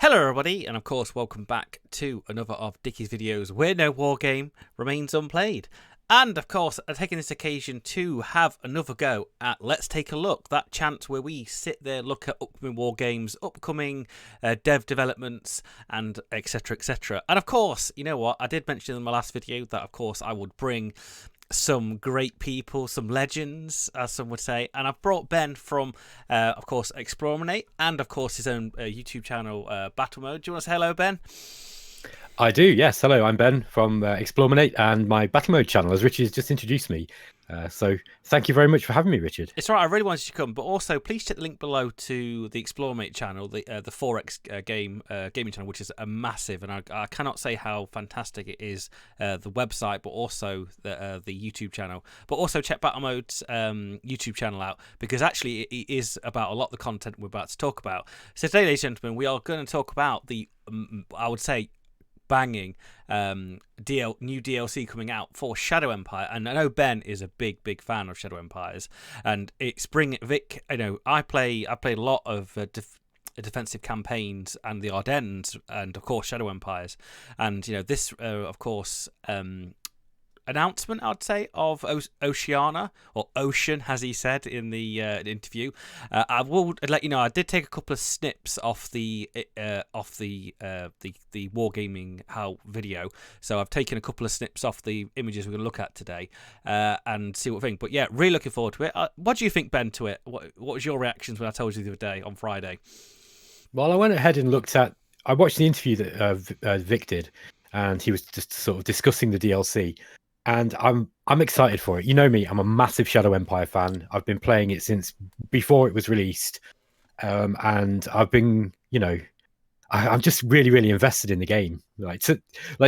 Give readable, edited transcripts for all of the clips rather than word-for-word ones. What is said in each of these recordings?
Hello everybody, and of course welcome back to another of Dickie's videos where no war game remains unplayed. And of course I'm taking this occasion to have another go at Let's Take a Look, that chance where we sit there, look at upcoming war games, upcoming dev developments, and etc etc. And of course, you know what, I did mention in my last video that of course I would bring some great people, some legends, as some would say, and I've brought Ben from, of course, Explorminate, and of course his own YouTube channel, Battle Mode. Do you want to say hello, Ben? I do, yes. Hello, I'm Ben from Explorminate and my Battle Mode channel, as Richard's just introduced me. So thank you very much for having me, Richard. It's all right, I really wanted you to come, but also please check the link below to the Explorminate channel, the 4X gaming channel, which is a massive, and I cannot say how fantastic it is, the website, but also the YouTube channel. But also check Battle Mode's YouTube channel out, because actually it is about a lot of the content we're about to talk about. So today, ladies and gentlemen, we are going to talk about the, I would say, banging new DLC coming out for Shadow Empire, and I know Ben is a big fan of Shadow Empires, and it's bringing Vic. You know, I played a lot of defensive campaigns and the Ardennes, and of course Shadow Empires, and you know this of course announcement, I'd say, of Oceania, or Ocean, as he said in the interview. I will let you know I did take a couple of snips off the wargaming how video, so I've taken a couple of snips off the images we're going to look at today, and see what we think. But yeah, really looking forward to it. What do you think, Ben, to it? What was your reactions when I told you the other day on Friday? Well, I went ahead and I watched the interview that Vic did, and he was just sort of discussing the DLC. And I'm excited for it. You know me, I'm a massive Shadow Empire fan. I've been playing it since before it was released, and I've been, I'm just really invested in the game.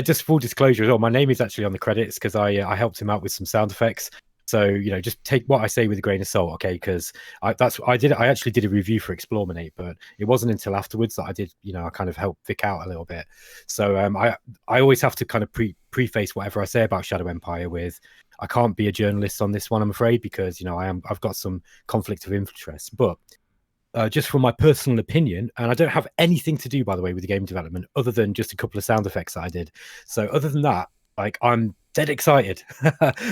Just full disclosure as well, my name is actually on the credits because I helped him out with some sound effects. So just take what I say with a grain of salt, okay? Because I actually did a review for Explorminate, but it wasn't until afterwards that I did, I kind of helped Vic out a little bit. So I always have to kind of preface whatever I say about Shadow Empire with, I can't be a journalist on this one, I'm afraid, because I've got some conflict of interest. But just from my personal opinion, and I don't have anything to do, by the way, with the game development other than just a couple of sound effects that I did. So other than that, I'm dead excited.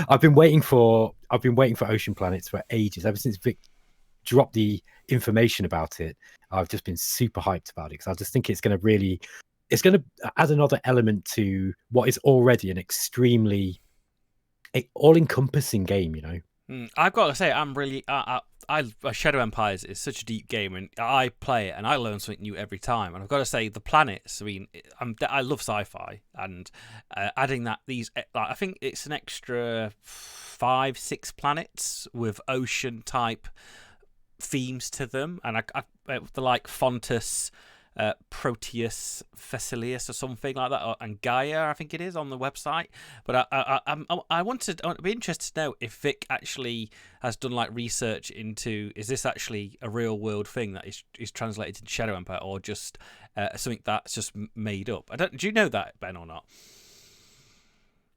I've been waiting for Ocean Planets for ages. Ever since Vic dropped the information about it, I've just been super hyped about it, because I just think it's going to add another element to what is already an extremely all-encompassing game. I've got to say, I'm really Shadow Empires is such a deep game, and I play it and I learn something new every time. And I've got to say, the planets. I mean, I love sci-fi, and adding that I think it's an extra 5-6 planets with ocean type themes to them, and the like Fontus, Proteus, Thessalius, or something like that, and Gaia, I think it is on the website. But I'd be interested to know if Vic actually has done like research into, is this actually a real world thing that is translated into Shadow Empire, or just something that's just made up? Do you know that, Ben, or not?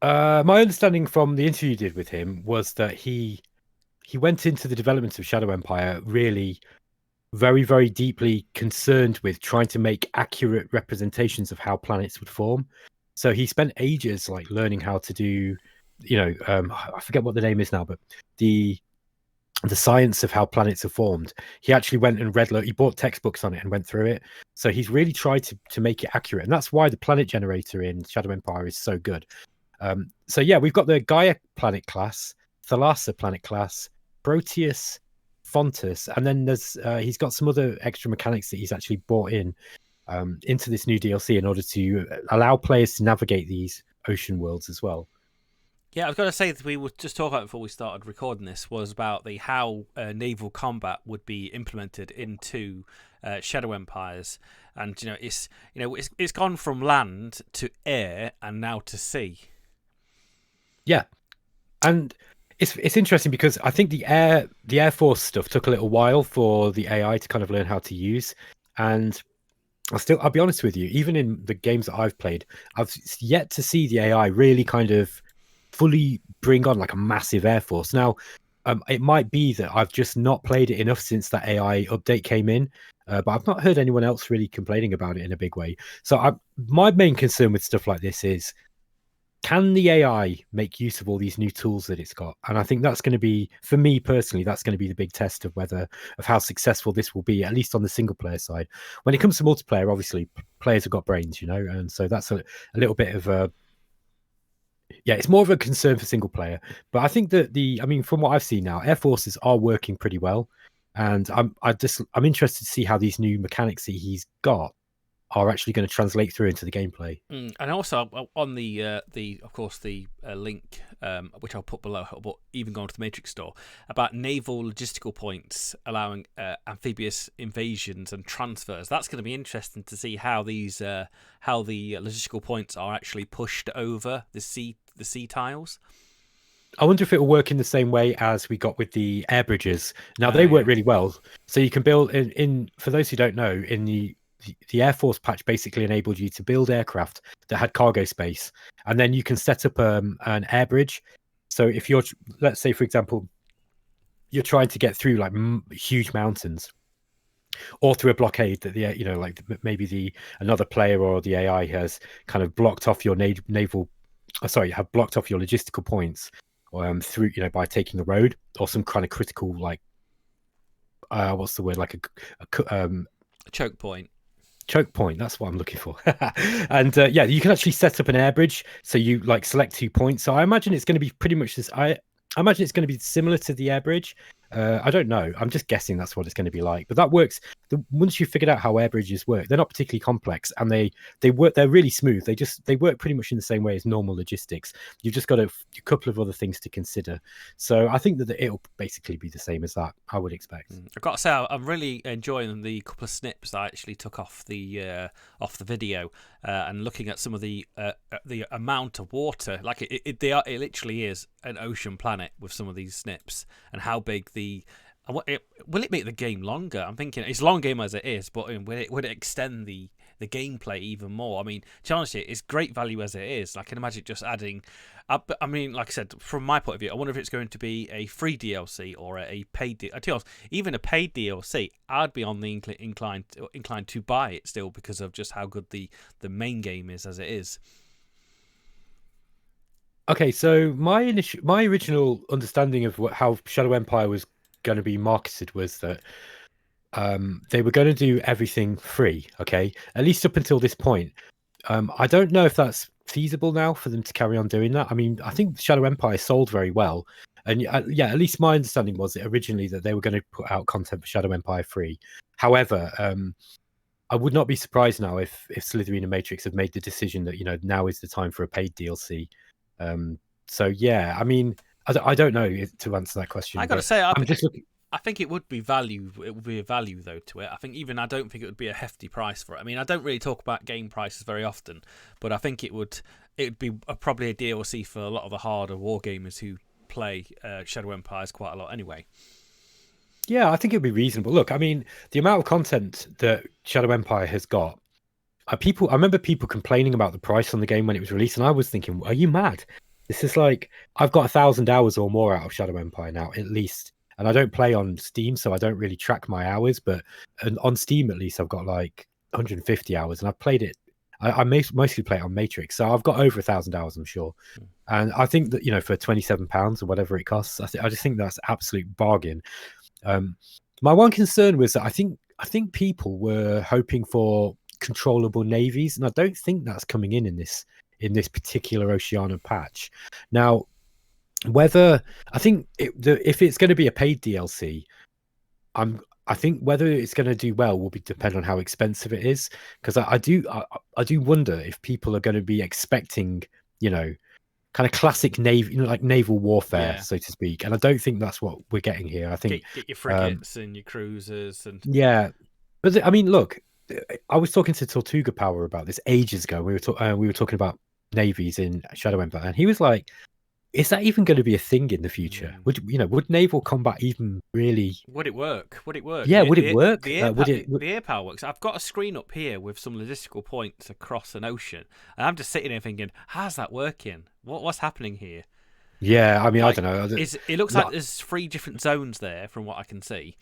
My understanding from the interview you did with him was that he went into the development of Shadow Empire really very deeply concerned with trying to make accurate representations of how planets would form. So he spent ages learning how to do, I forget what the name is now, but the science of how planets are formed. He actually went and he bought textbooks on it and went through it. So he's really tried to make it accurate, and that's why the planet generator in Shadow Empire is so good. So yeah, we've got the Gaia planet class, Thalassa planet class, Proteus, Fontus, and then he's got some other extra mechanics that he's actually brought into this new DLC in order to allow players to navigate these ocean worlds as well. Yeah, I've got to say that we were just talking about before we started recording this was about how naval combat would be implemented into Shadow Empires, and it's gone from land to air and now to sea. Yeah, and it's interesting because I think the Air Force stuff took a little while for the AI to kind of learn how to use, and I'll be honest with you, even in the games that I've played, I've yet to see the AI really kind of fully bring on like a massive Air Force. Now, It might be that I've just not played it enough since that AI update came in, but I've not heard anyone else really complaining about it in a big way. So my main concern with stuff like this is, can the AI make use of all these new tools that it's got? And I think that's going to be, for me personally, that's going to be the big test of how successful this will be, at least on the single player side. When it comes to multiplayer, obviously players have got brains, and so that's a little bit of a, yeah, it's more of a concern for single player. But I think that I mean, from what I've seen now, Air Forces are working pretty well, and I'm interested to see how these new mechanics that he's got are actually going to translate through into the gameplay. And also on the of course the link which I'll put below, but even going to the Matrix store about naval logistical points allowing amphibious invasions and transfers. That's going to be interesting to see how these how the logistical points are actually pushed over the sea tiles. I wonder if it will work in the same way as we got with the air bridges. Now they work really well. So you can build in for those who don't know, in the Air Force patch basically enabled you to build aircraft that had cargo space, and then you can set up an air bridge. So if you're, let's say, for example, you're trying to get through like huge mountains, or through a blockade that like maybe another player or the AI has kind of blocked off your naval, have blocked off your logistical points, through by taking a road or some kind of critical, like what's the word, like a choke point. Choke point, that's what I'm looking for. And yeah, you can actually set up an air bridge, so you like select 2 points. So I imagine it's going to be pretty much this. I imagine it's going to be similar to the air bridge. I don't know, I'm just guessing that's what it's going to be like, but that works. Once you've figured out how air bridges work, they're not particularly complex, and they work, they're really smooth. They work pretty much in the same way as normal logistics. You've just got a couple of other things to consider. So I think that it'll basically be the same as that, I would expect. I've got to say, I'm really enjoying the couple of snips I actually took off the video, and looking at some of the amount of water. Like it literally is an ocean planet with some of these snips, and how big will it make the game longer? I'm thinking it's a long game as it is, but would it extend the gameplay even more? I mean, to be honest, it's great value as it is. I can imagine just adding. I mean, like I said, from my point of view, I wonder if it's going to be a free DLC or a paid DLC. Even a paid DLC, I'd be on the inclined to buy it still, because of just how good the main game is as it is. Okay, so my original understanding of how Shadow Empire was going to be marketed was that they were going to do everything free. Okay, at least up until this point. I don't know if that's feasible now for them to carry on doing that. I mean, I think Shadow Empire sold very well, and yeah, at least my understanding was that originally that they were going to put out content for Shadow Empire free. However, I would not be surprised now if Slytherin and Matrix have made the decision that now is the time for a paid DLC. So yeah, I mean, I don't know to answer that question. I got to say, I'm just looking. I think it would be value. It would be a value though to it. I don't think it would be a hefty price for it. I mean, I don't really talk about game prices very often, but I think it would be probably a DLC for a lot of the harder war gamers who play Shadow Empires quite a lot anyway. Yeah, I think it'd be reasonable. Look, I mean, the amount of content that Shadow Empire has got. I remember people complaining about the price on the game when it was released, and I was thinking, are you mad? This is like, I've got 1,000 hours or more out of Shadow Empire now, at least. And I don't play on Steam, so I don't really track my hours. But on Steam, at least, I've got like 150 hours, and I've played it. I mostly play it on Matrix, so I've got over 1,000 hours, I'm sure. And I think that for £27 or whatever it costs, I just think that's absolute bargain. My one concern was that I think people were hoping for controllable navies, and I don't think that's coming in this particular Oceania patch. Now, whether I think if it's going to be a paid DLC, I think whether it's going to do well will depend on how expensive it is, because I do wonder if people are going to be expecting kind of classic like naval warfare, so to speak, and I don't think that's what we're getting here. I think get your frigates and your cruisers and yeah, but I mean, look, I was talking to Tortuga Power about this ages ago. We were talking about navies in Shadow Empire, and he was like, is that even going to be a thing in the future? Would naval combat even really? Would it work? Yeah, would it work? The air power works. I've got a screen up here with some logistical points across an ocean, and I'm just sitting there thinking, how's that working? What's happening here? Yeah, I mean, I Like, don't know. it looks like there's 3 different zones there from what I can see.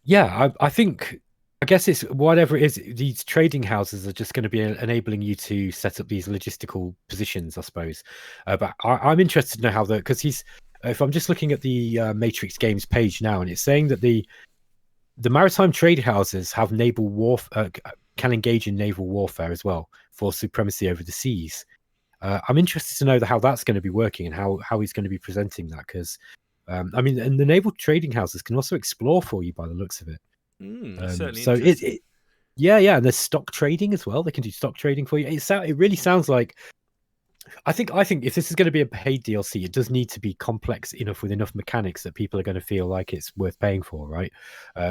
Yeah, I think I guess it's whatever it is. These trading houses are just going to be enabling you to set up these logistical positions, I suppose. But I'm interested to know how because he's. If I'm just looking at the Matrix Games page now, and it's saying that the maritime trade houses have naval warfare can engage in naval warfare as well for supremacy over the seas. I'm interested to know how that's going to be working and how he's going to be presenting that because. I mean, and the naval trading houses can also explore for you by the looks of it. That's certainly So interesting. yeah, and there's stock trading as well. They can do stock trading for you. It really sounds like I think if this is going to be a paid DLC, it does need to be complex enough with enough mechanics that people are going to feel like it's worth paying for, right?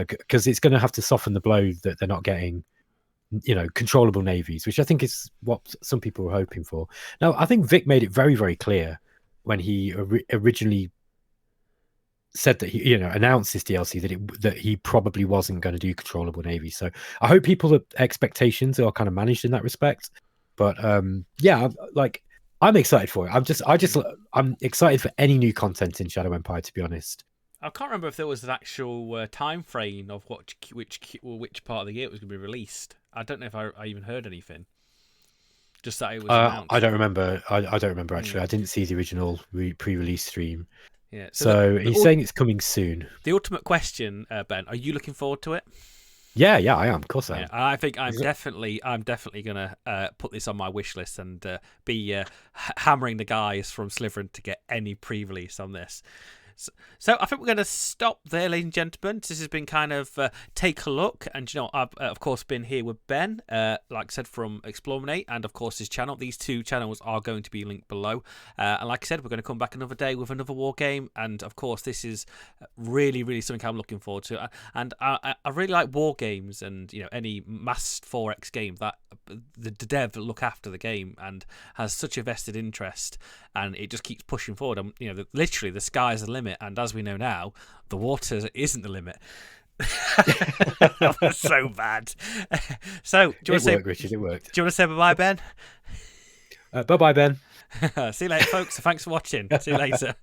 Because it's going to have to soften the blow that they're not getting, controllable navies, which I think is what some people were hoping for. Now, I think Vic made it very, very clear when he originally said that he announced this DLC that he probably wasn't going to do controllable navy. So I hope people's expectations are kind of managed in that respect. But yeah, like I'm excited for it. I'm excited for any new content in Shadow Empire, to be honest. I can't remember if there was an actual time frame of which part of the year it was going to be released. I don't know if I even heard anything. Just that it was I announced. don't remember. I don't remember actually. Mm. I didn't see the original pre-release stream. Yeah. So So he's saying it's coming soon. the ultimate question, Ben, are you looking forward to it? Yeah, I am. Of course I Yeah, am. I think I'm definitely gonna put this on my wish list and be hammering the guys from Slytherin to get any pre-release on this. So I think we're going to stop there, ladies and gentlemen. This has been kind of take a look, and I've of course been here with Ben, like I said, from Explorminate, and of course his channel. These 2 channels are going to be linked below, and like I said, we're going to come back another day with another war game, and of course this is really, really something I'm looking forward to, and I really like war games, and any mass 4X game that the dev look after the game and has such a vested interest, and it just keeps pushing forward. And literally the sky's the limit. And as we know now, the water isn't the limit. That was so bad. So, do you want to say, Richard? It worked. Do you want to say bye, Ben? Bye, Ben. See you later, folks. Thanks for watching. See you later.